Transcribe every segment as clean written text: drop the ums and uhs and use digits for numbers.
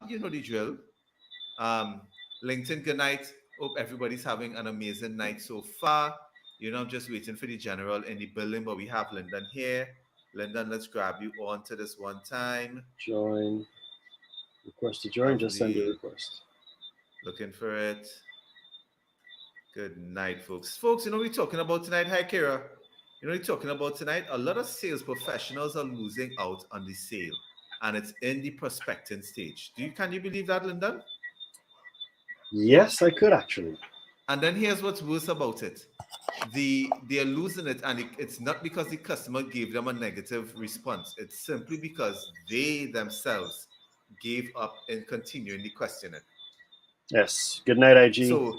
You know the drill. Um, LinkedIn, good night. Hope everybody's having an amazing night so far. You know, I'm just waiting for the general in the building, but we have Lyndon here. Lyndon, let's grab you on to this one time. Join. Request to join. Just send the Lovely. request. Looking for it. Good night, folks. Folks, you know what we're talking about tonight? Hi, Kira. You know what we're talking about tonight? A lot of sales professionals are losing out on the sale, and it's in the prospecting stage. Can you believe that, Lyndon? Yes, I could actually. And then here's what's worse about it. They're losing it, and it's not because the customer gave them a negative response. It's simply because they themselves gave up in continuing the questioning. Yes. Good night, IG. So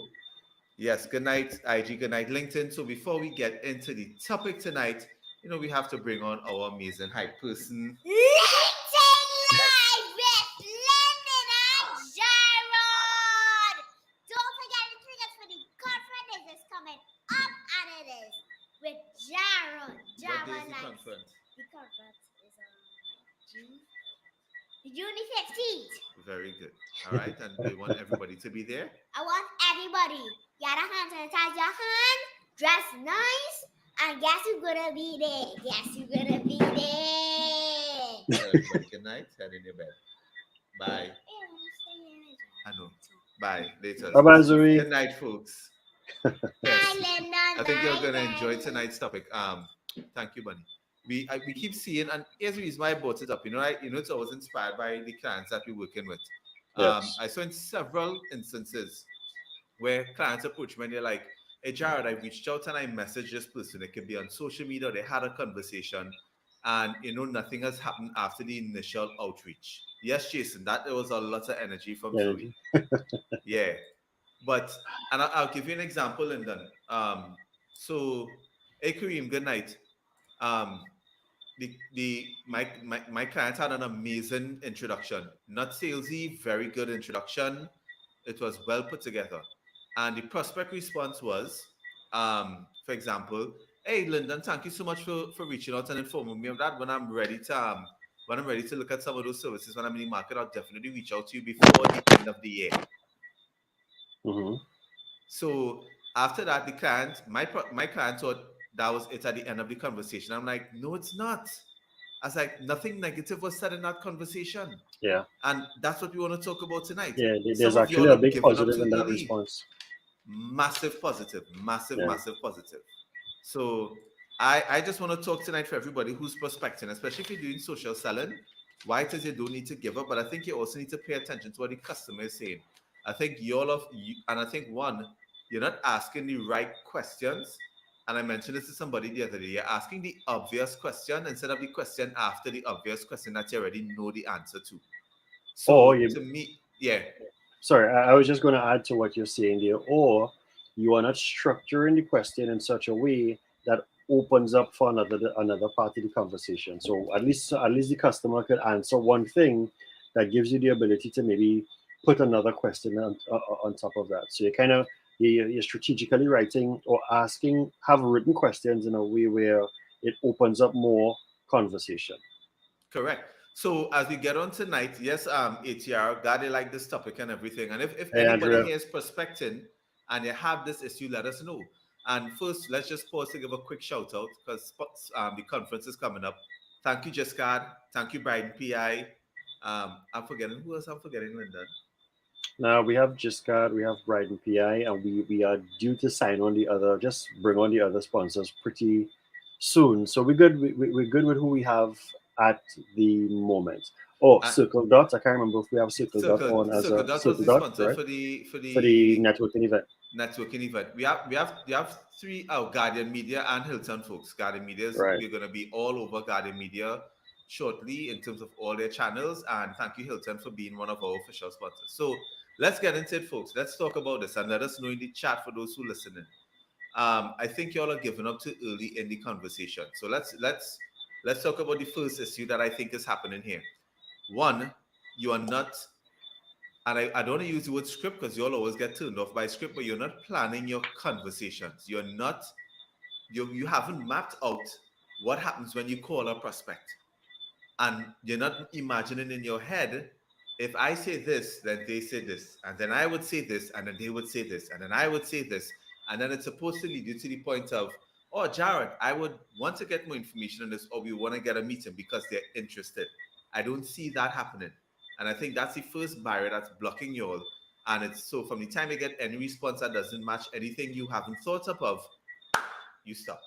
yes, good night, IG, good night, LinkedIn. So before we get into the topic tonight, you know, we have to bring on our amazing hype person. LinkedIn Live with Lyndon and Jaron! Don't forget to click us for the conference is coming up, and it is with Jaron. What day is Jaron the likes conference? the conference is June June 15th. Very good. All right, and do you want everybody to be there? I want everybody. Get a hand sanitize your hand, dress nice, and guess who's gonna be there? Guess who's gonna be there? Tell everybody good night. Head in your bed. Bye. I know. Bye. Later. Bye bye, Zoe. Good night, folks. Hi, Yes, I think you're gonna enjoy tonight's topic. Thank you, Bunny. We keep seeing, and here's the reason why I brought it up. It's always inspired by the clients that we're working with. Yes. I saw in several instances where clients approach me and they're like, "Hey, Jared, I reached out and I messaged this person. It could be on social media. They had a conversation, and nothing has happened after the initial outreach." Yes, Jason, that there was a lot of energy from Zoe. Energy. Yeah, but and I'll give you an example, Lyndon. So, hey Kareem, good night. Um, my client had an amazing introduction, not salesy, very good introduction. It was well put together, and the prospect response was, for example, "Hey Lyndon, thank you so much for reaching out and informing me of that. When I'm ready to look at some of those services when I'm in the market, I'll definitely reach out to you before the end of the year." Mm-hmm. So after that, my client thought that was it at the end of the conversation. I'm like, no, it's not. I was like, nothing negative was said in that conversation. Yeah. And that's what we want to talk about tonight. Yeah. Some There's of actually y'all a are big giving up positive too in that early. response. Massive positive, massive, Yeah. massive positive. So I just want to talk tonight for everybody who's prospecting, especially if you're doing social selling. Why it is you don't need to give up, but I think you also need to pay attention to what the customer is saying. I think and I think one, you're not asking the right questions. And I mentioned this to somebody the other day. You're asking the obvious question instead of the question after the obvious question that you already know the answer to. Or So you to me, yeah, Sorry, I was just going to add to what you're saying there. Or you are not structuring the question in such a way that opens up for another part of the conversation. So at least the customer could answer one thing that gives you the ability to maybe put another question on top of that. So you're strategically writing or asking, have written questions in a way where it opens up more conversation. correct. So as we get on tonight, yes, ATR, glad you like this topic and everything. And if Hey, anybody Andrea. here is prospecting and you have this issue, let us know. And first, let's just pause to give a quick shout out because the conference is coming up. Thank you, Jesscard. Thank you, Biden PI. I'm forgetting who else I'm forgetting, Lyndon. Now we have Giscard, we have Brighton PI, and we are due to sign on just bring on the other sponsors pretty soon. So we're good. We're good with who we have at the moment. Oh, Uh, Circle Dot. I can't remember if we have Circle Dot on as Circle a Dot was Circle the Dot, sponsor right? for the For the networking event. networking event. We have three Guardian Media and Hilton folks. Guardian Media is Right. we're gonna be all over Guardian Media shortly in terms of all their channels. And thank you, Hilton, for being one of our official sponsors. So let's get into it, folks. Let's talk about this and let us know in the chat for those who are listening. I think y'all are giving up too early in the conversation. So let's talk about the first issue that I think is happening here. One, you are not, and I don't want to use the word script because you'll always get turned off by script, but you're not planning your conversations. You haven't mapped out what happens when you call a prospect. And you're not imagining in your head if I say this, then they say this, and then I would say this, and then they would say this, and then I would say this, and then it's supposed to lead you to the point of, oh, Jared, I would want to get more information on this, or we want to get a meeting because they're interested. I don't see that happening. And I think that's the first barrier that's blocking you all. And it's so from the time you get any response that doesn't match anything you haven't thought up of, you stop.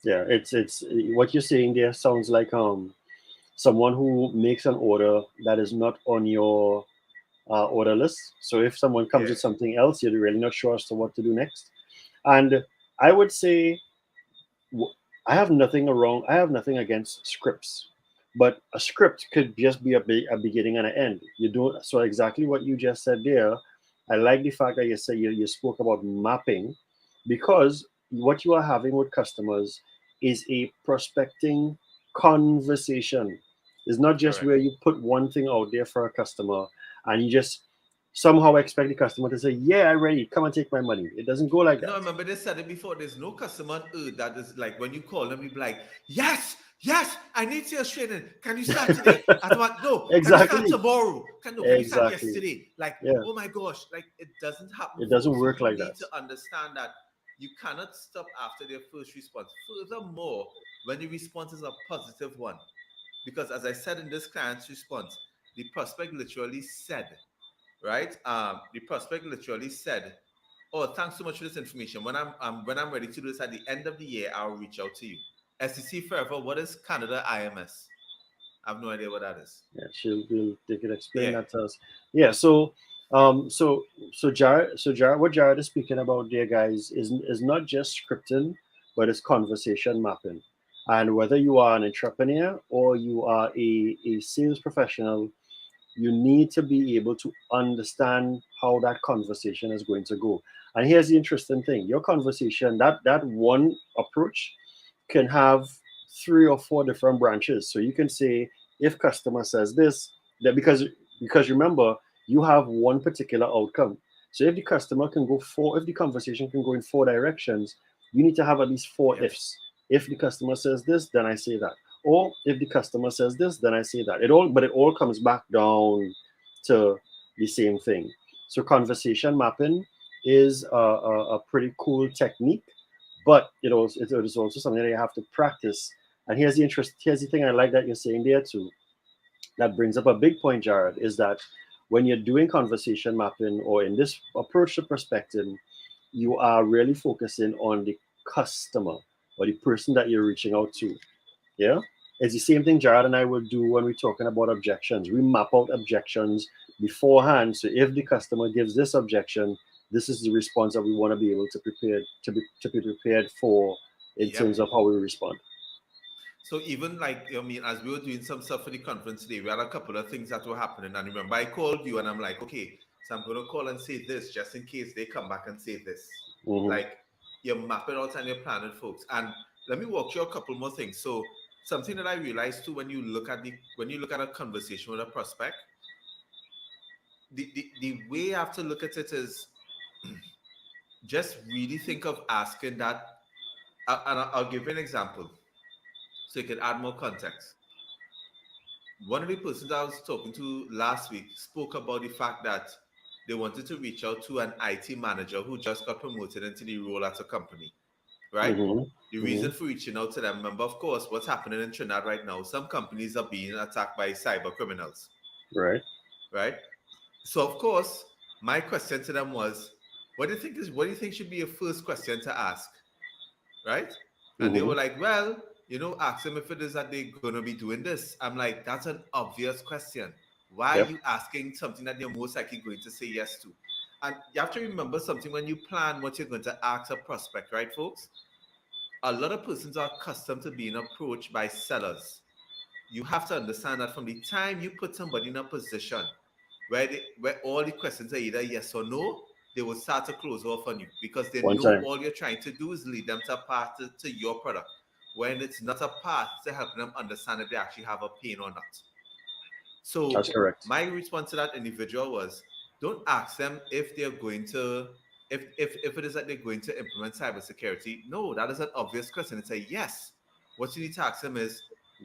Yeah, it's what you're saying there sounds like someone who makes an order that is not on your order list. So if someone comes Yeah, with something else, you're really not sure as to what to do next. And I would say w- I have nothing wrong. I have nothing against scripts, but a script could just be a beginning and an end. You don't. So exactly what you just said there. I like the fact that you said you spoke about mapping, because what you are having with customers is a prospecting conversation. It's not just correct. where you put one thing out there for a customer and you just somehow expect the customer to say, "Yeah, I'm ready. Come and take my money." It doesn't go like No, I that. remember they said it before. There's no customer on earth that is like when you call them, you be like, yes, yes, I need sales training. Can you start today? I thought, no, can you start Exactly. tomorrow? Can you start Exactly. yesterday? Like, Yeah. oh my gosh, like it doesn't happen, It doesn't folks. work You like need that. to understand that you cannot stop after their first response. Furthermore, when the response is a positive one, because as I said in this client's response, the prospect literally said, right? The prospect literally said, "Oh, thanks so much for this information. When I'm ready to do this at the end of the year, I'll reach out to you." SEC Forever. What is Canada IMS? I have no idea what that is. Yeah, she'll will they could explain Yeah, that to us. Yeah, so what Jared is speaking about there, guys, is not just scripting, but it's conversation mapping. And whether you are an entrepreneur or you are a sales professional, you need to be able to understand how that conversation is going to go. And here's the interesting thing: your conversation, that one approach can have three or four different branches. So you can say, if customer says this, that because remember, you have one particular outcome. So if the customer can go four, if the conversation can go in four directions, you need to have at least four yep, ifs. If the customer says this, then I say that. Or if the customer says this, then I say that. It all comes back down to the same thing. So conversation mapping is a pretty cool technique, but it is also something that you have to practice. And here's the thing I like that you're saying there too. That brings up a big point, Jared, is that when you're doing conversation mapping or in this approach to prospecting, you are really focusing on the customer or the person that you're reaching out to. Yeah. It's the same thing Jared and I will do when we're talking about objections. We map out objections beforehand. So if the customer gives this objection, this is the response that we want to be able to prepare to be prepared for in yep. terms of how we respond. So even like I mean, as we were doing some stuff for the conference today, we had a couple of things that were happening. And remember, I called you and I'm like, okay, so I'm going to call and say this just in case they come back and say this. Hmm. Like you're mapping out and you're planning, folks. And let me walk you a couple more things. So something that I realized too when you look at a conversation with a prospect, the way you have to look at it is just really think of asking that. And I'll give you an example so you can add more context. One of the persons I was talking to last week spoke about the fact that they wanted to reach out to an IT manager who just got promoted into the role at a company, right? Hmm. The Hmm. reason for reaching out to them, remember, of course, what's happening in Trinidad right now, some companies are being attacked by cyber criminals, Right. right? So, of course, my question to them was, what do you think should be your first question to ask? Right? And they Hmm. were like, well, ask them if it is that they're going to be doing this. I'm like, that's an obvious question. Why are Yep. you asking something that they're most likely going to say yes to? And you have to remember something when you plan what you're going to ask a prospect, right, folks? A lot of persons are accustomed to being approached by sellers. You have to understand that from the time you put somebody in a position where all the questions are either yes or no, they will start to close off on you because they One know time. all you're trying to do is lead them to a path to your product when it's not a path to helping them understand if they actually have a pain or not. That's So correct. my response to that individual was, don't ask them if they're going to if it is that they're going to implement cybersecurity. No, that is an obvious question. It's a yes. What you need to ask them is,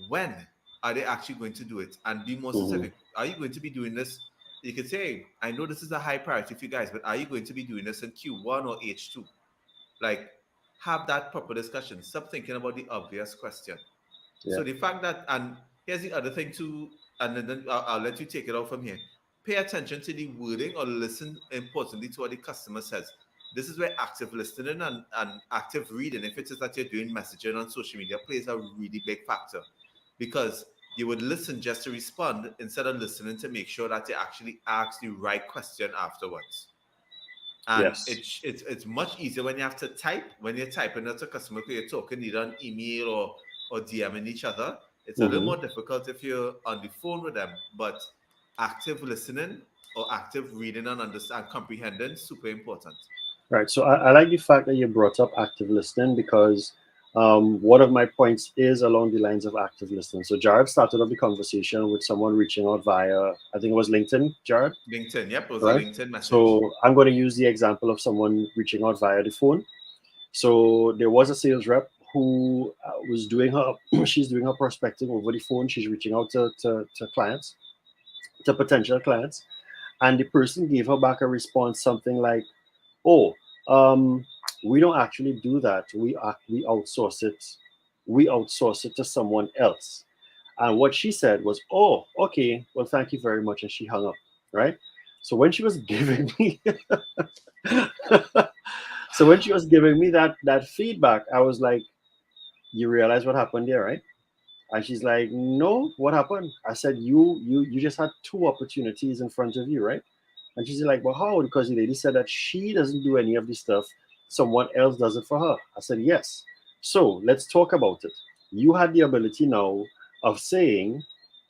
when are they actually going to do it? And be more Hmm. specific. Are you going to be doing this you could say, I know this is a high priority for you guys, but are you going to be doing this in Q1 or H2? Like, have that proper discussion. Stop thinking about the obvious question. Yeah. So the fact that, and here's the other thing too, and then I'll let you take it out from here. Pay attention to the wording or listen importantly to what the customer says. This is where active listening and active reading, if it is that you're doing messaging on social media, plays a really big factor because you would listen just to respond instead of listening to make sure that you actually ask the right question afterwards. And Yes. it's much easier when you have to type. When you're typing as a customer, because you're talking either on email or DMing each other. It's a little Hmm. more difficult if you're on the phone with them. But active listening or active reading and understand comprehending super important. Right. So I like the fact that you brought up active listening because one of my points is along the lines of active listening. So Jared started off the conversation with someone reaching out via, I think it was LinkedIn, Jared, LinkedIn, yep, it was a right? LinkedIn message. So I'm going to use the example of someone reaching out via the phone. So there was a sales rep who was doing her, she's doing her prospecting over the phone. She's reaching out to clients, to potential clients. And the person gave her back a response, something like, oh, um, we don't actually do that. We outsource it. We outsource it to someone else. And what she said was, oh, okay, well, thank you very much. And she hung up, right? So when she was giving me, so when she was giving me that feedback, I was like, you realize what happened there, right? And she's like, no, what happened? I said, you just had two opportunities in front of you, right? And she's like, well, how? Because the lady said that she doesn't do any of this stuff. Someone else does it for her. I said, yes. So let's talk about it. You had the ability now of saying,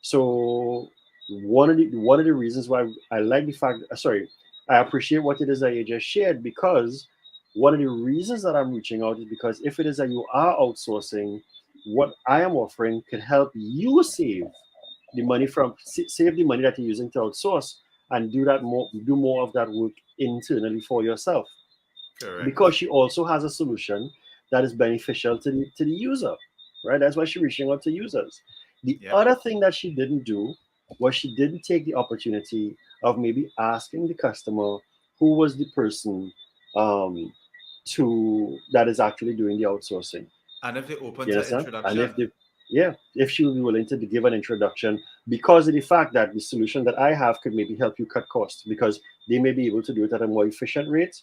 so one of the reasons why I like the fact, sorry, I appreciate what it is that you just shared because one of the reasons that I'm reaching out is because if it is that you are outsourcing, what I am offering could help you save the money save the money that you're using to outsource and do more of that work internally for yourself because Correct. she also has a solution that is beneficial to the user, right? That's why she's reaching out to users. The Yep. other thing that she didn't do was she didn't take the opportunity of maybe asking the customer who was the person um, to that is actually doing the outsourcing. And if they open You to understand? And introduction, if she would be willing to give an introduction because of the fact that the solution that I have could maybe help you cut costs because they may be able to do it at a more efficient rate.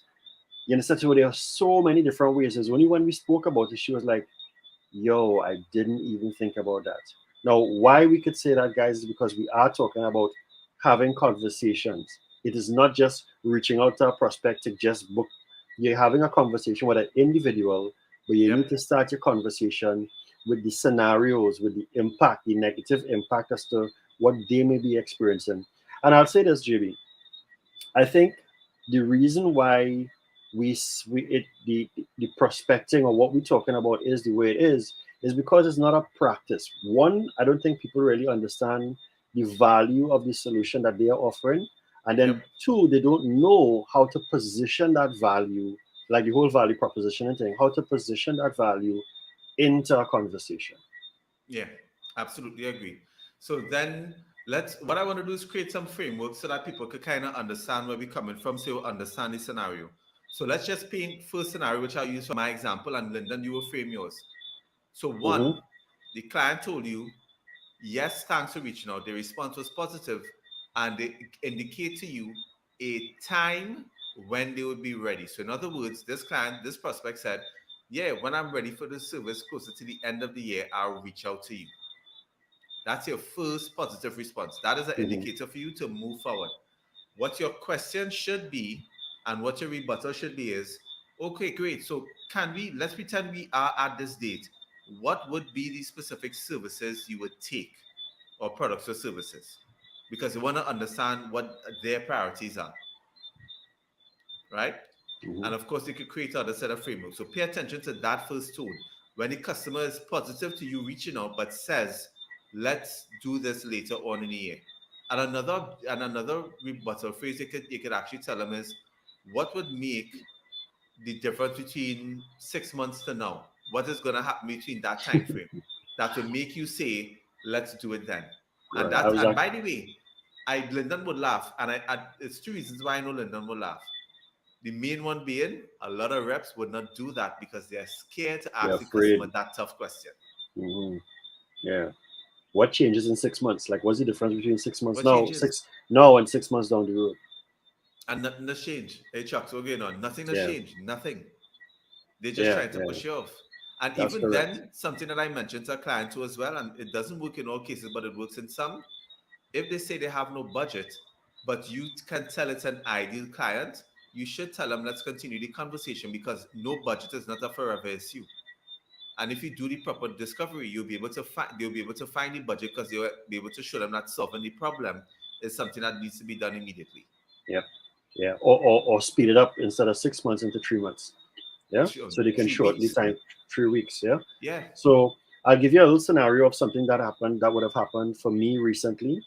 You understand? So there are so many different ways. There's only when we spoke about it, she was like, yo, I didn't even think about that. Now, why we could say that, guys, is because we are talking about having conversations. It is not just reaching out to a prospect to just book. You're having a conversation with an individual, but you yep. need to start your conversation with the scenarios, with the impact, the negative impact as to what they may be experiencing. And I'll say this, JB. I think the reason why the prospecting or what we're talking about is the way it is because it's not a practice. One, I don't think people really understand the value of the solution that they are offering, and then Yep. two, they don't know how to position that value, like the whole value proposition and thing, how to position that value into a conversation. Yeah, absolutely agree. So then what I want to do is create some framework so that people could kind of understand where we're coming from, so understand the scenario. So let's just paint first scenario, which I'll use for my example, and Lyndon, you will frame yours. So Mm-hmm. one, the client told you, yes, thanks for reaching out. The response was positive, and they indicate to you a time when they would be ready. So in other words, this prospect said, yeah, when I'm ready for the service closer to the end of the year, I'll reach out to you. That's your first positive response. That is an Mm-hmm. indicator for you to move forward. What your question should be and what your rebuttal should be is, okay, great. So let's pretend we are at this date. What would be the specific services you would take or products or services? Because you want to understand what their priorities are, right? Mm-hmm. And of course, you could create other set of frameworks. So pay attention to that first tone. When the customer is positive to you reaching out, but says, let's do this later on in the year. And another rebuttal phrase you could actually tell them is, what would make the difference between 6 months to now? What is going to happen between that time frame that will make you say, let's do it then? And Right. I that, was and like, by the way, Lyndon would laugh, and it's two reasons why I know Lyndon would laugh. The main one being a lot of reps would not do that because they're scared to They're ask the customer afraid. that tough question. Hmm. Yeah. What changes in 6 months? Like, what's the difference between 6 months What now, changes? now and 6 months down the road? And nothing has changed. Hey, Chuck, what's going on? Nothing has Yeah. changed. Nothing. They're just Yeah. trying to Yeah. push you off. And That's even correct. then, something that I mentioned to a client too as well, and it doesn't work in all cases, but it works in some. If they say they have no budget, but you can tell it's an ideal client, you should tell them, let's continue the conversation because no budget is not a forever issue. And if you do the proper discovery, they'll be able to find the budget because they'll be able to show them that solving the problem is something that needs to be done immediately. Yeah. Yeah. Or speed it up instead of 6 months into 3 months. Yeah. Sure. So they can 3 weeks. shorten the time, 3 weeks. Yeah. Yeah. So I'll give you a little scenario of something that happened that would have happened for me recently.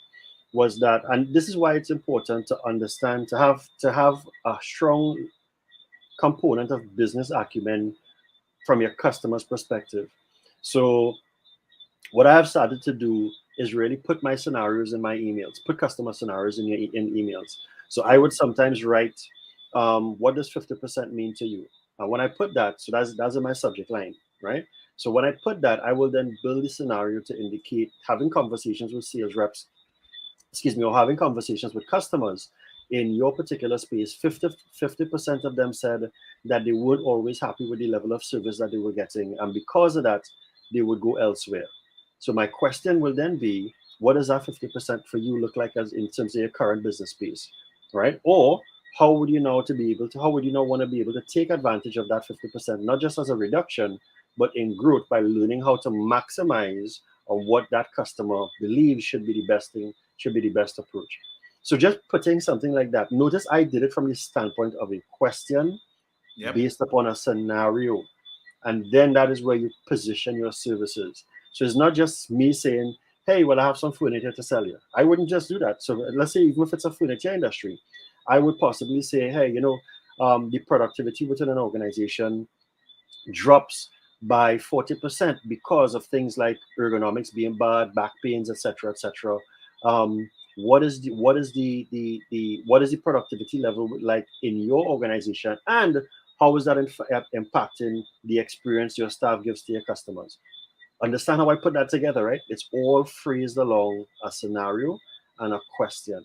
Was that, and this is why it's important to understand, to have a strong component of business acumen from your customer's perspective. So what I have started to do is really put my scenarios in my emails, put customer scenarios in emails. So I Good. would sometimes write, what does 50% mean to you? And when I put that, so that's in my subject line, right? So when I put that, I will then build the scenario to indicate having conversations with sales reps, excuse me, or having conversations with customers in your particular space. 50% of them said that they weren't always happy with the level of service that they were getting. And because of that, they would go elsewhere. So my question will then be, what does that 50% for you look like as in terms of your current business space, right? Or how would you now want to be able to take advantage of that 50%, not just as a reduction, but in growth by learning how to maximize on what that customer believes should be the best thing, should be the best approach. So just putting something like that. Notice I did it from the standpoint of a question Yep. based upon a scenario. And then that is where you position your services. So it's not just me saying, hey, well, I have some furniture to sell you. I wouldn't just do that. So let's say, even if it's a furniture industry, I would possibly say, hey, the productivity within an organization drops by 40% because of things like ergonomics being bad, back pains, etc., etc. What is the productivity level like in your organization, and how is that impacting the experience your staff gives to your customers? Understand how I put that together, right? It's all phrased along a scenario and a question,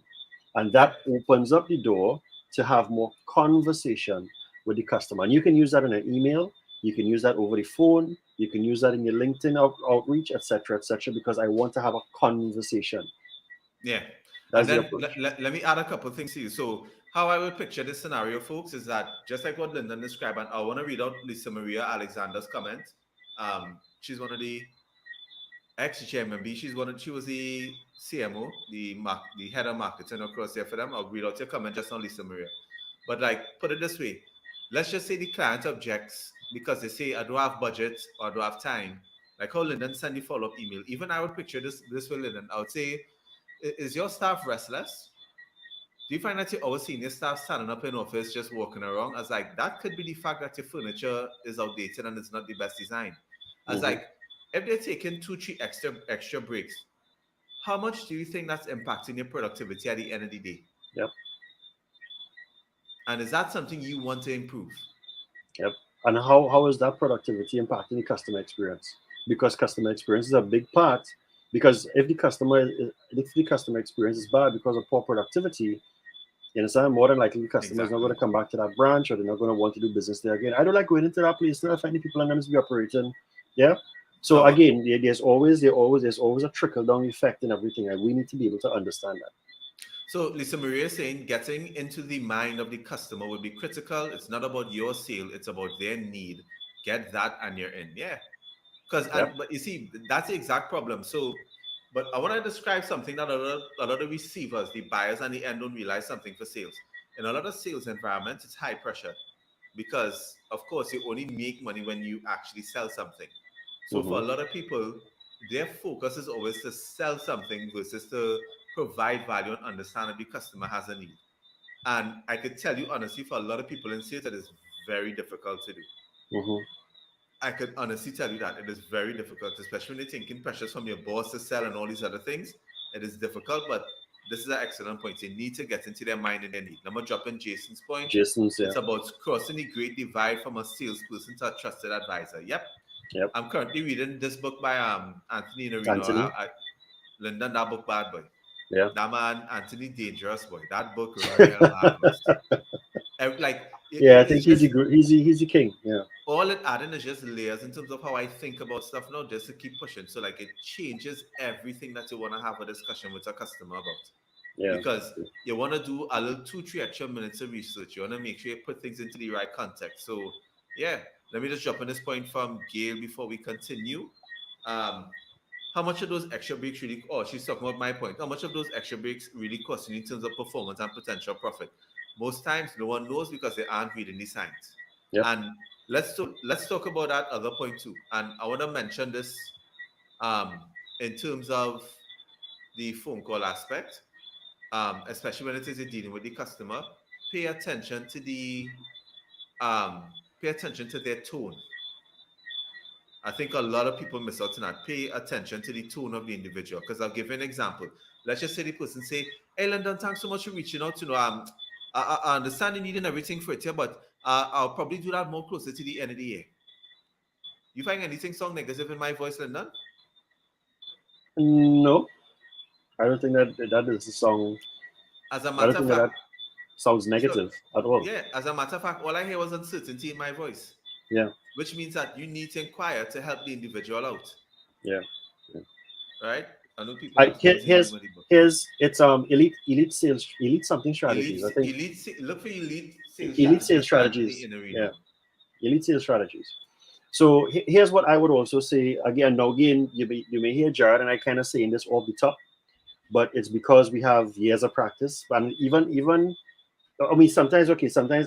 and Yep. that opens up the door to have more conversation with the customer. And you can use that in an email, you can use that over the phone, you can use that in your LinkedIn outreach, etc., because I want to have a conversation. Yeah. And That's the then approach. let me add a couple of things to you. So, how I would picture this scenario, folks, is that just like what Lyndon described, and I want to read out Lisa Maria Alexander's comment. She's one of the ex-GMB. She was the CMO, the head of marketing across there for them. I'll read out your comment just on Lisa Maria. But like, put it this way: let's just say the client objects because they say I don't have budget or I don't have time. Like how Lyndon sent the follow-up email. Even I would picture this with Lyndon. I would say, is your staff restless? Do you find that your senior staff standing up in office just walking around? As like that could be the fact that your furniture is outdated and it's not the best design. As Hmm. like if they're taking 2, 3 extra breaks, how much do you think that's impacting your productivity at the end of the day? Yep. And is that something you want to improve? Yep. And how is that productivity impacting the customer experience? Because customer experience is a big part. Because if the customer experience is bad because of poor productivity, you understand, more than likely the customer is not going Exactly. to come back to that branch, or they're not going to want to do business there again. I don't like going into that place to find the people and them to be operating. Yeah. So So again, there's always a trickle down effect in everything, and we need to be able to understand that. So Lisa Maria is saying getting into the mind of the customer would be critical. It's not about your sale, it's about their need. Get that and you're in. Yeah. Yep. But you see, that's the exact problem. So but I want to describe something that a lot of receivers, the buyers and the end don't realize something for sales. In a lot of sales environments, it's high pressure because of course you only make money when you actually sell something. So for Hmm. a lot of people, their focus is always to sell something versus to provide value and understand if the customer has a need. And I could tell you honestly, for a lot of people in sales, that is very difficult to do. Hmm. I could honestly tell you that it is very difficult, especially when you're taking pressures from your boss to sell and all these other things. It is difficult, but this is an excellent point. You need to get into their mind and their need. I'm gonna drop in Jason's point. Jason's, yeah. It's about crossing the great divide from a salesperson to a trusted advisor. Yep. Yep. I'm currently reading this book by Anthony Norino. Anthony. London, that book bad boy. Yeah. That man, Anthony Dangerous boy. That book real bad boy. Like Yeah, I think it's he's just he's the king. Yeah. all it adding is just layers in terms of how I think about stuff now, just to keep pushing. So like it changes everything that you want to have a discussion with a customer about. Yeah. Because you want to do a little 2-3 extra minutes of research. You want to make sure you put things into the right context. So yeah, let me just jump on this point from Gail before we continue. How much of those extra breaks really, oh, she's talking about my point. How much of those extra breaks really cost you in terms of performance and potential profit? Most times no one knows because they aren't reading the signs. Yep. And let's talk about that other point too. And I want to mention this in terms of the phone call aspect, especially when it is dealing with the customer. Pay attention to their tone. I think a lot of people miss out on that. Pay attention to the tone of the individual. Because I'll give you an example. Let's just say the person say, "Hey, London, thanks so much for reaching out. I understand you needing everything for it here, but I'll probably do that more closer to the end of the year." You find anything sound negative in my voice, London? No, I don't think that is a song. As a I don't matter of think that fact, sounds negative at all. yeah, as a matter of fact, all I hear was uncertainty in my voice. Yeah. Which means that you need to inquire to help the individual out. Yeah. Right? I know people are closing Here's the book. it's elite sales, elite something strategies. I think Look for elite sales elite sales strategies. strategies. Yeah, elite sales strategies. So here's what I would also say again. Now again, you may hear Jared and I kind of saying this off the top, but it's because we have years of practice. And even I mean sometimes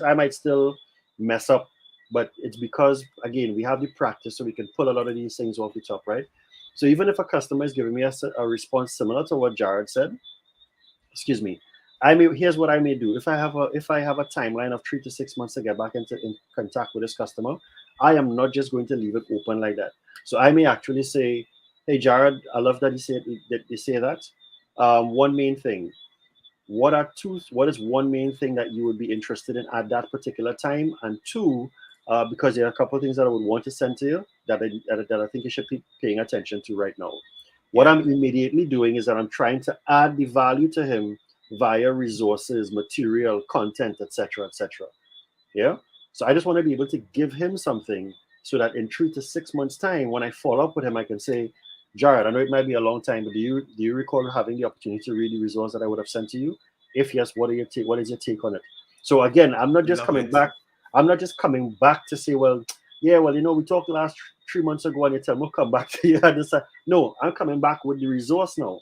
I might still mess up, but it's because again we have the practice, so we can pull a lot of these things off the top, right? So even if a customer is giving me a response similar to what Jared said, excuse me, here's what I may do. If I have a timeline of 3 to 6 months to get back in contact with this customer, I am not just going to leave it open like that. So I may actually say, "Hey Jared, I love that you say that. One main thing. What is one main thing that you would be interested in at that particular time? And two, because there are a couple of things that I would want to send to you that I think you should be paying attention to right now." What I'm immediately doing is that I'm trying to add the value to him via resources, material, content, etc., etc. Yeah. So I just want to be able to give him something so that in 3 to 6 months' time, when I follow up with him, I can say, "Jared, I know it might be a long time, but do you recall having the opportunity to read the resource that I would have sent to you? If yes, what is your take on it?" So again, I'm not just coming back. I'm not just coming back to say, "Well, yeah, well, we talked last 3 months ago, and you tell me we'll come back to you." No, I'm coming back with the resource now.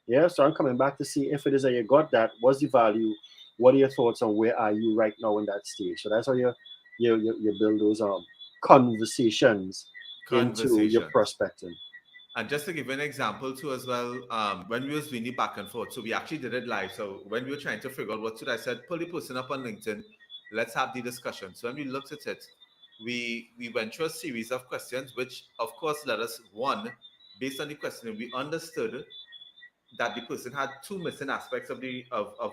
Yeah, so I'm coming back to see if it is that you got that. What's the value? What are your thoughts on where are you right now in that stage? So that's how you build those conversations into your prospecting. And just to give you an example too as well, when we was really back and forth, so we actually did it live. So when we were trying to figure out what should I said, pull the person up on LinkedIn, let's have the discussion. So when we looked at it, we went through a series of questions, which of course led us one, based on the question, we understood that the person had two missing aspects of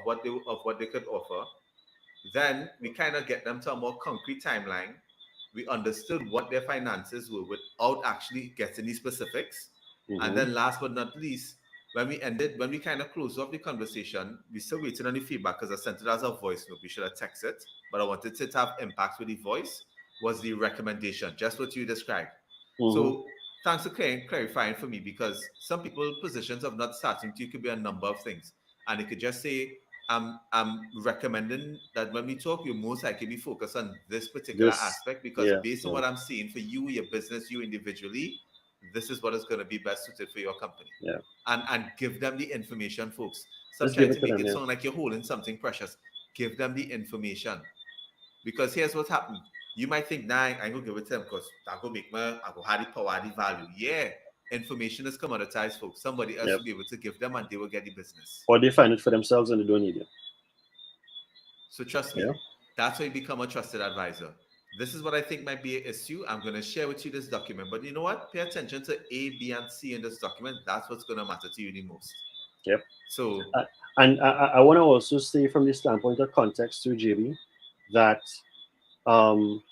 what they could offer. Then we kind of get them to a more concrete timeline. We understood what their finances were without actually getting the specifics. And then last but not least, when we kind of closed off the conversation, we still waiting on the feedback because I sent it as a voice note. We should have texted it, but I wanted it to have impact with the voice, was the recommendation, just what you described. So thanks for clarifying for me, because some people positions of not starting to could be a number of things. And it could just say, I'm recommending that when we talk, you most likely be focused on this particular aspect, because based on what I'm seeing for you, your business, you individually, this is what is going to be best suited for your company. Yeah. And give them the information, folks. Stop trying to make it sound like you're holding something precious. Give them the information. Because here's what's happened. You might think, nah, I'm going to give it to them because I go make I go have the power, the value. Yeah. Information is commoditized, folks. Somebody else will be able to give them and they will get the business. Or they find it for themselves and they don't need it. So trust me, that's why you become a trusted advisor. This is what I think might be an issue. I'm going to share with you this document. But you know what? Pay attention to A, B, and C in this document. That's what's going to matter to you the most. Yep. So And I want to also say from the standpoint of context to JB that um,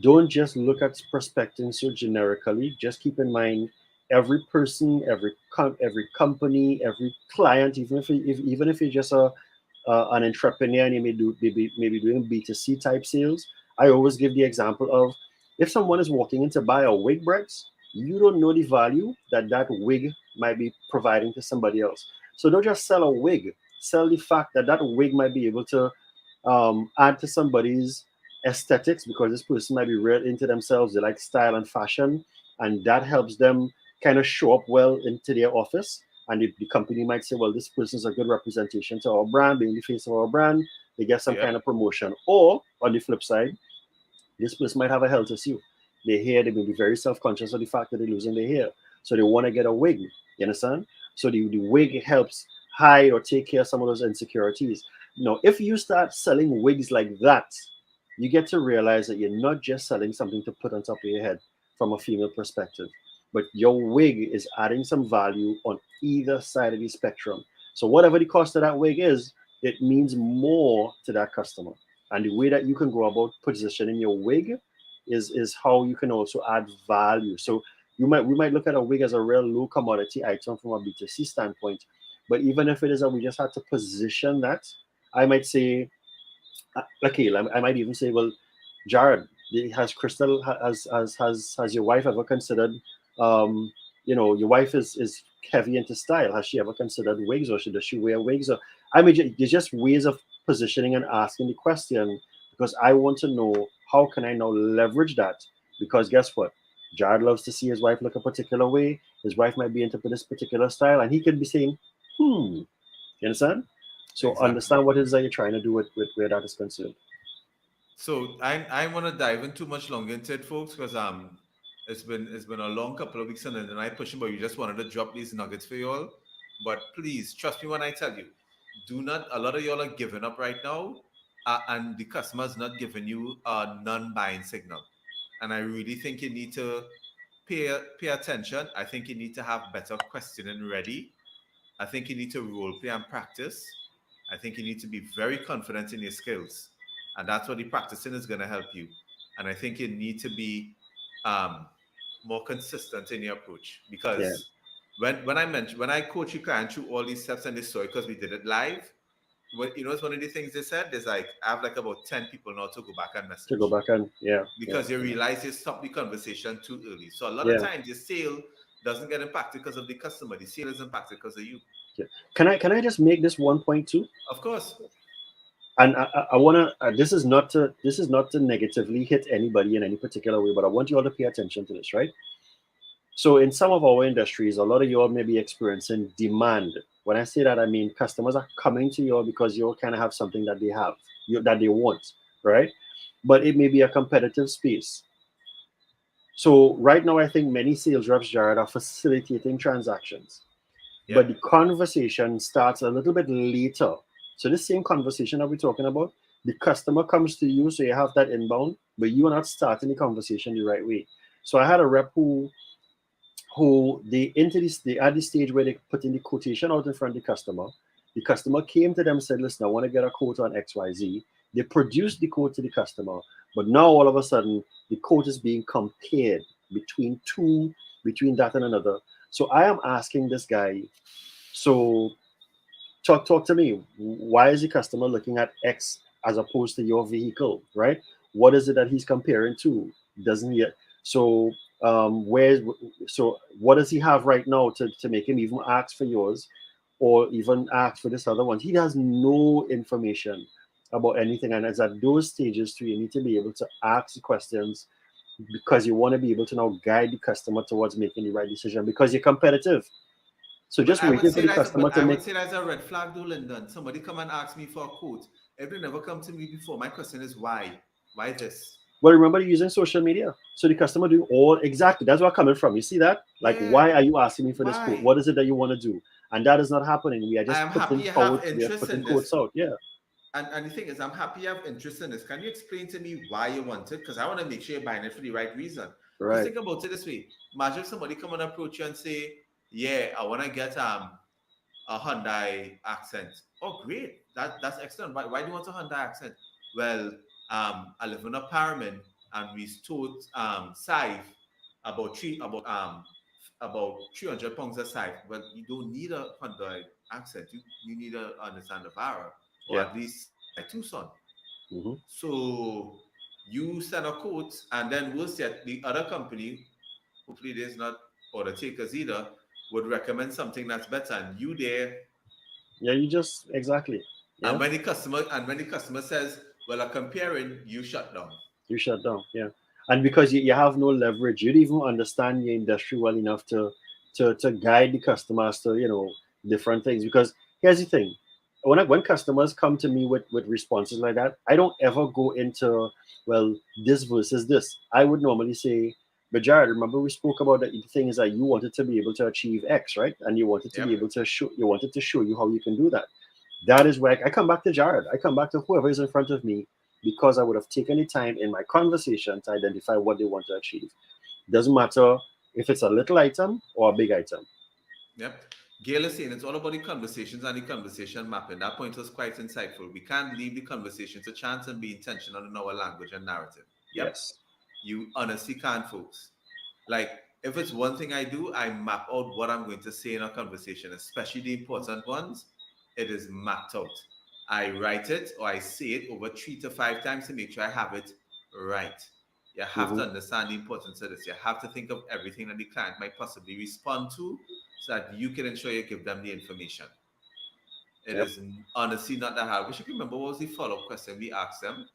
don't just look at prospecting so generically. Just keep in mind every person, every company, every client, even if you're just an entrepreneur and you maybe doing B2C type sales. I always give the example of if someone is walking in to buy a wig, Brex, you don't know the value that that wig might be providing to somebody else. So don't just sell a wig. Sell the fact that that wig might be able to add to somebody's aesthetics because this person might be real into themselves. They like style and fashion, and that helps them kind of show up well into their office. And the company might say, well, this person is a good representation to our brand, being the face of our brand. They get some Yep. kind of promotion. Or on the flip side, this person might have a health issue. Their hair, they may be very self-conscious of the fact that they're losing their hair. So they want to get a wig. You understand? So the wig helps hide or take care of some of those insecurities. If you start selling wigs like that, you get to realize that you're not just selling something to put on top of your head from a female perspective, but your wig is adding some value on either side of the spectrum. So whatever the cost of that wig is, it means more to that customer. And the way that you can go about positioning your wig is how you can also add value. So we might look at a wig as a real low commodity item from a B2C standpoint, but even if it is that we just had to position that, I might say, okay, I might even say, well, Jared, has Crystal has your wife ever considered, your wife is heavy into style. Has she ever considered wigs, or does she wear wigs? Or I mean, there's just ways of positioning and asking the question because I want to know how can I now leverage that? Because guess what? Jared loves to see his wife look a particular way. His wife might be into this particular style, and he could be saying, "You understand?" So Exactly. understand what it is that you're trying to do with where that is concerned. So I want to dive in too much longer into it, folks, because it's been a long couple of weeks and then I pushing, but you just wanted to drop these nuggets for y'all. But please trust me when I tell you, do not. A lot of y'all are giving up right now, and the customer's not giving you a non-buying signal. And I really think you need to pay attention. I think you need to have better questioning ready. I think you need to role play and practice. I think you need to be very confident in your skills. And that's what the practicing is going to help you. And I think you need to be um, more consistent in your approach Yeah. because when I coach you client through all these steps and this story because we did it live, it's one of the things they said. There's like I have like about 10 people now to go back and To go message back and yeah, yeah, because you realize you stopped the conversation too early. So a lot of yeah, times your sale doesn't get impacted because of the customer. The sale is impacted because of you. yeah. Can I just make this one point too? Of course. And I want to. This is not to negatively hit anybody in any particular way, but I want you all to pay attention to this, right? So in some of our industries, a lot of you all may be experiencing demand. When I say that, I mean customers are coming to you all because you all kind of have something that they have, that they want, right? But it may be a competitive space. So right now, I think many sales reps, Jared, are facilitating transactions, but the Yep. conversation starts a little bit later. So this same conversation that we're talking about, the customer comes to you, so you have that inbound, but you are not starting the conversation the right way. So I had a rep who they at the stage where they put in the quotation out in front of the customer. The customer came to them and said, listen, I want to get a quote on XYZ. They produced the quote to the customer, but now all of a sudden the quote is being compared between between that and another. So I am asking this guy, so talk to me. Why is the customer looking at X as opposed to your vehicle, right? What is it that he's comparing to? Doesn't he? So where's so what does he have right now to make him even ask for yours, or even ask for this other one? He has no information about anything, and it's at those stages too. You need to be able to ask the questions because you want to be able to now guide the customer towards making the right decision because you're competitive. So But just I would waiting for say the that's customer but to I make. would say that's a red flag though, Lyndon. Somebody come and ask me for a quote. If they never come to me before, my question is why? Why this? Well, remember using social media. So the customer doing all exactly that's where I'm coming from. You see that? Like, Yeah. why are you asking me for this quote? Why? What is it that you want to do? And that is not happening. We are I just am happy putting you forward, have we are interest putting in this. quotes out. Yeah. And the thing is, I'm happy you have interest in this. Can you explain to me why you want it? Because I want to make sure you're buying it for the right reason. Because Right. think about it this way. Imagine if somebody come and approach you and say, yeah, I want to get a Hyundai accent. Oh, great. That's excellent. Why do you want a Honda accent? Well, I live in a apartment and we stored scythe about about 300 pounds of scythe. Well, you don't need a Honda accent. You need to understand the Vara or Yeah. at least my Tucson. Hmm. So you send a quote, and then we'll set the other company, hopefully there's not or the takers either, would recommend something that's better. And you there, Yeah, you just exactly. Yeah, and when the customer says, well, I'm comparing, you shut down. you shut down. Yeah, and because you have no leverage, you don't even understand your industry well enough to guide the customers to different things. Because here's the thing, when customers come to me with responses like that, I don't ever go into, well, this versus this. I would normally say, but Jared, remember we spoke about the thing is that you wanted to be able to achieve X, right? And you wanted to be Yep. able to show you wanted to show you how you can do that. That is where I come back to Jared. I come back to whoever is in front of me because I would have taken the time in my conversation to identify what they want to achieve. Doesn't matter if it's a little item or a big item. Yep. Gail is saying it's all about the conversations and the conversation mapping. That point was quite insightful. We can't leave the conversation to chance and be intentional in our language and narrative. Yep. Yes. You honestly can't, folks. Like, if it's one thing I do, I map out what I'm going to say in a conversation, especially the important ones. It is mapped out. I write it or I say it over 3 to 5 times to make sure I have it right. You have to Hmm. understand the importance of this. You have to think of everything that the client might possibly respond to so that you can ensure you give them the information. It Yep. is honestly not that hard. We should remember what was the follow-up question we asked them,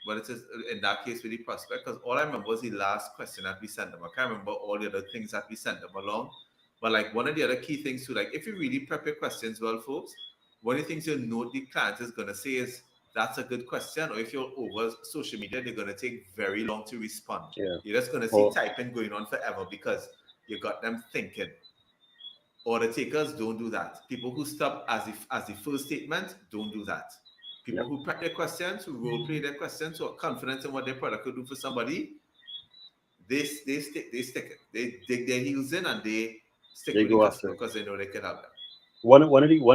but it is in that case with the prospect, because all I remember was the last question that we sent them. I can't remember all the other things that we sent them along. But like one of the other key things too, like if you really prep your questions well, folks, one of the things you'll note the client is gonna say is that's a good question, or if you're over social media, they're gonna take very long to respond. Yeah. You're just gonna see Or typing going on forever because you got them thinking. Order takers don't do that. People who stop as the first statement don't do that. People yep. who prep their questions, who role play their questions, who are confident in what their product could do for somebody, they stick it. They dig their heels in and they stick They with the go customer after it. because they know they can help them. One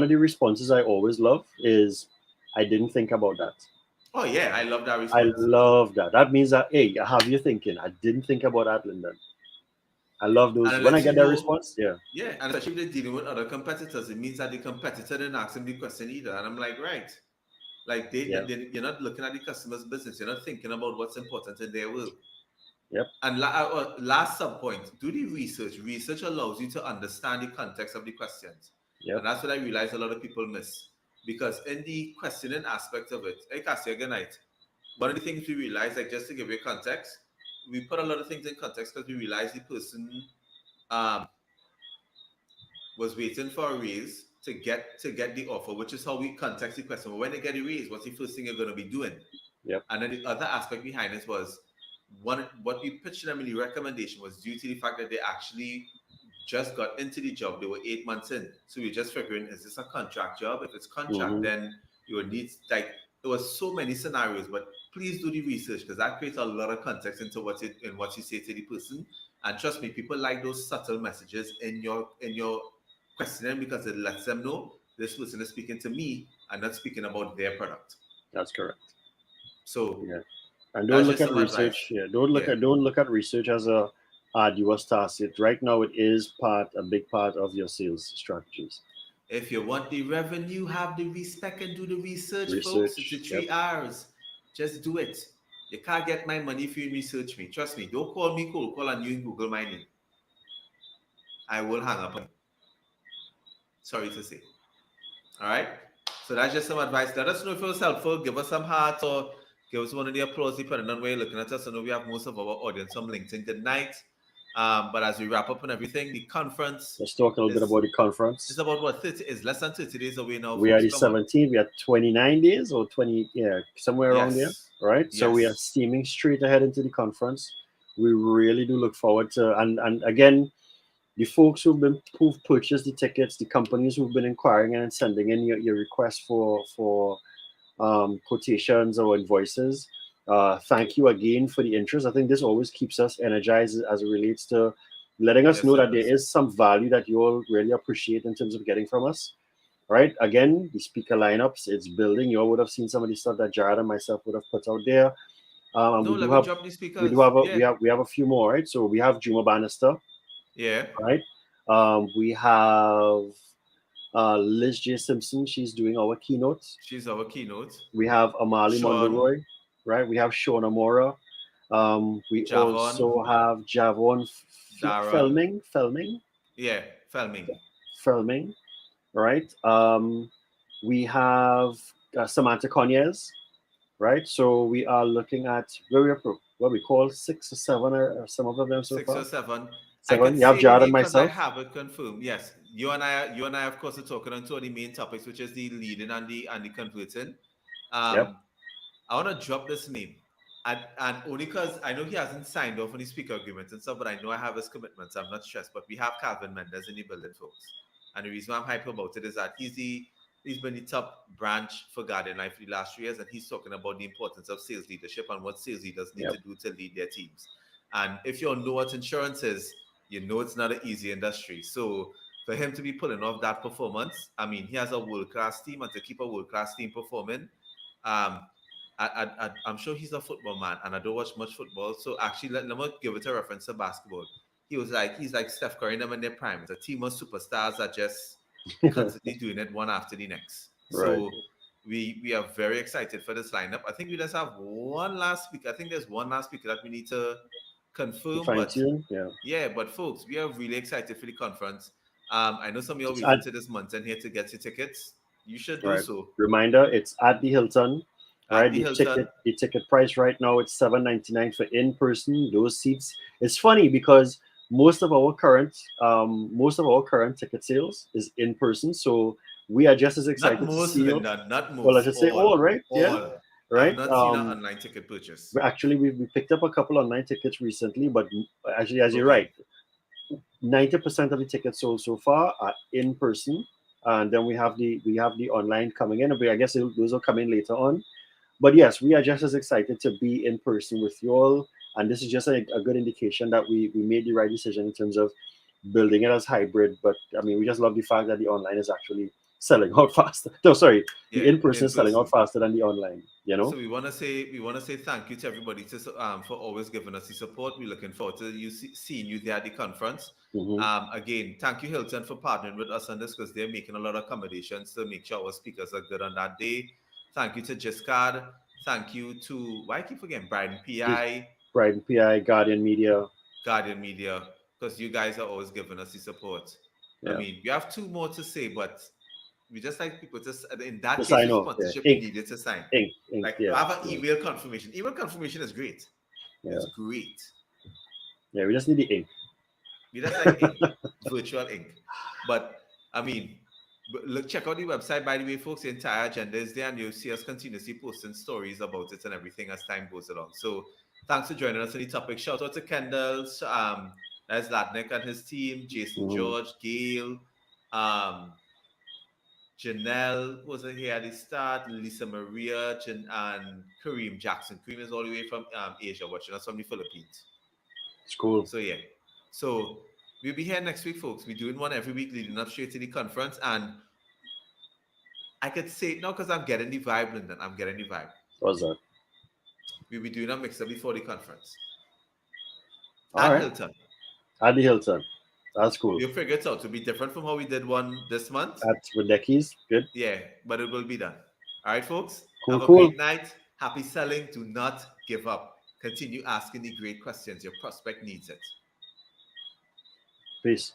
of the responses I always love is I didn't think about that. Oh yeah, I love that I response. love that. That means that hey, I have you thinking. I didn't think about that, Lyndon. I love And those. it When I lets get you that know, response, yeah, yeah, and especially if they're dealing with other competitors, it means that the competitor didn't ask them the question either. And I'm like, right. Like yeah, you're not looking at the customer's business. You're not thinking about what's important in their world. yep, And last sub point, do the research. Research allows you to understand the context of the questions. yep. And that's what I realize a lot of people miss. Because in the questioning aspect of it, hey Cassia, good night. One of the things we realize, like just to give you context, we put a lot of things in context because we realize the person um, was waiting for a raise to get the offer, which is how we context the question. Well, when they get a raise, what's the first thing you're going to be doing? Yep. And then the other aspect behind it was what we pitched them in the recommendation was due to the fact that they actually just got into the job. They were 8 months in. So we're just figuring, is this a contract job? If it's contract, Hmm. then you would need like there was so many scenarios, but please do the research because that creates a lot of context into what you say to the person. And trust me, people like those subtle messages in your questioning because it lets them know this person is speaking to me and not speaking about their product. That's correct. So Yeah, and don't that's look just at some advice. research. Yeah, don't look Yeah. at don't look at research as a arduous task. It right now it is a big part of your sales strategies. If you want the revenue, have the respect and do the research, folks. It's the Research. Yep. 3 R's. Just do it. You can't get my money if you research me. Trust me. Don't call me cold call and you in Google my name. I will hang up on you. Sorry to say. All right. So that's just some advice. Let us know if it was helpful. Give us some hearts or give us one of the applause depending on where you're looking at us. I know we have most of our audience from LinkedIn. Good night. But as we wrap up on everything, the conference Let's talk a little bit is about the it's conference. about what 30 is less than 30 days away now, We are folks. the Come on. 17th. We are 29 days or 20, yeah, somewhere around there, Yes. right? So we are Yes. steaming straight ahead into the conference. We really do look forward to, and again, the folks who've purchased the tickets, the companies who've been inquiring and sending in your requests for quotations or invoices. Thank you again for the interest. I think this always keeps us energized as it relates to letting us Yes, know it that there does. is some value that you all really appreciate in terms of getting from us. right? Again, the speaker lineups, it's building. You all would have seen some of the stuff that Jared and myself would have put out there. And No, we do let me have drop these we do speakers. have a Yeah. we have a few more, right? So we have Juma Bannister, Yeah. right? We have Liz J. Simpson. She's doing our keynotes. She's our keynote. We have Amali Sean, Monderoy, right? We have Sean Amora. We Javon, also have Javon Darren. Felming, Yeah, Felming. Felming, right? We have Samantha Conyers, right? So we are looking at what we call 6 or 7 or some of them so 6 or far. 7. I could 7. You have say the Jared and name because I myself. have it confirmed. Yes, you and I, of course, are talking on two of the main topics, which is the leading and the converting. Yep. I want to drop this name, and only because I know he hasn't signed off on his speaker agreements and stuff, but I know I have his commitments. I'm not stressed. But we have Calvin Mendes in the building, folks, and the reason why I'm hyper about it is that he's been the top branch for Guardian Life for the last 3 years, and he's talking about the importance of sales leadership and what sales leaders need Yep. to do to lead their teams. And if you all know what insurance is, you know it's not an easy industry. So for him to be pulling off that performance, I mean, he has a world class team, and to keep a world class team performing, um, I'm sure he's a football man, and I don't watch much football. So actually, let me give it a reference to basketball. He's like Steph Curry them in their prime. It's a team of superstars that just constantly doing it one after the next. Right. So we are very excited for this lineup. I think we just have one last speaker. I think there's one last speaker that we need to confirm, Fine but tune. Yeah. yeah, but folks, we are really excited for the conference. I know some of you are It's waiting at to this month and here to get your tickets. You should do right. so Reminder, it's at the Hilton. at Right, the Hilton. the ticket price right now it's $7.99 for in person. Those seats. It's funny because most of our current ticket sales is in person. So we are just as Not excited to most, see you. Linda, not Well, I most, should say all, right? Yeah, all. I've right. not seen an online ticket purchase. Actually, we picked up a couple online tickets recently, but actually, as you're Okay. right, 90% of the tickets sold so far are in person, and then we have the online coming in. But I guess those will come in later on. But yes, we are just as excited to be in person with you all. And this is just a good indication that we made the right decision in terms of building it as hybrid. But I mean, we just love the fact that the online is actually selling out faster. No, sorry, the Yeah, in person in is selling out person. faster than the online, So we want to say thank you to everybody for always giving us the support. We're looking forward to seeing you there at the conference. Hmm. Again, thank you Hilton for partnering with us on this because they're making a lot of accommodations to make sure our speakers are good on that day. Thank you to Giscard. Thank you to why I keep forgetting Bryden Just PI, Brighton PI, Guardian Media. Guardian Media, because you guys are always giving us the support. I Yeah. mean, we have two more to say, but we just like people to in that To case sign with off. Yeah. sponsorship, we Ink. needed to sign. Ink. Ink. Like Yeah. have an Yeah. email confirmation. Email confirmation is great. Yeah. It's great. Yeah. We just need the ink. We just like ink, virtual ink. But I mean, look, check out the website. By the way, folks, the entire agenda is there, and you'll see us continuously posting stories about it and everything as time goes along. So thanks for joining us on the topic. Shout out to Kendall, that's Latnik and his team, Jason Mhm. George, Gail, um, Janelle was here at the start, Lisa Maria, and Kareem Jackson. Kareem is all the way from Asia, watching us from the Philippines. It's cool. So yeah, so we'll be here next week, folks. We're doing one every week leading up straight to the conference, and I could say it now because I'm getting the vibe, Lyndon. I'm getting the vibe. What's that? We'll be doing a mixer before the conference All at right. Hilton. At the Hilton. That's cool. We'll figure it out to be different from how we did one this month. At with the keys. Good. Yeah, but it will be done. All right, folks. Cool. Have a Cool. great night. Happy selling. Do not give up. Continue asking the great questions. Your prospect needs it. Peace.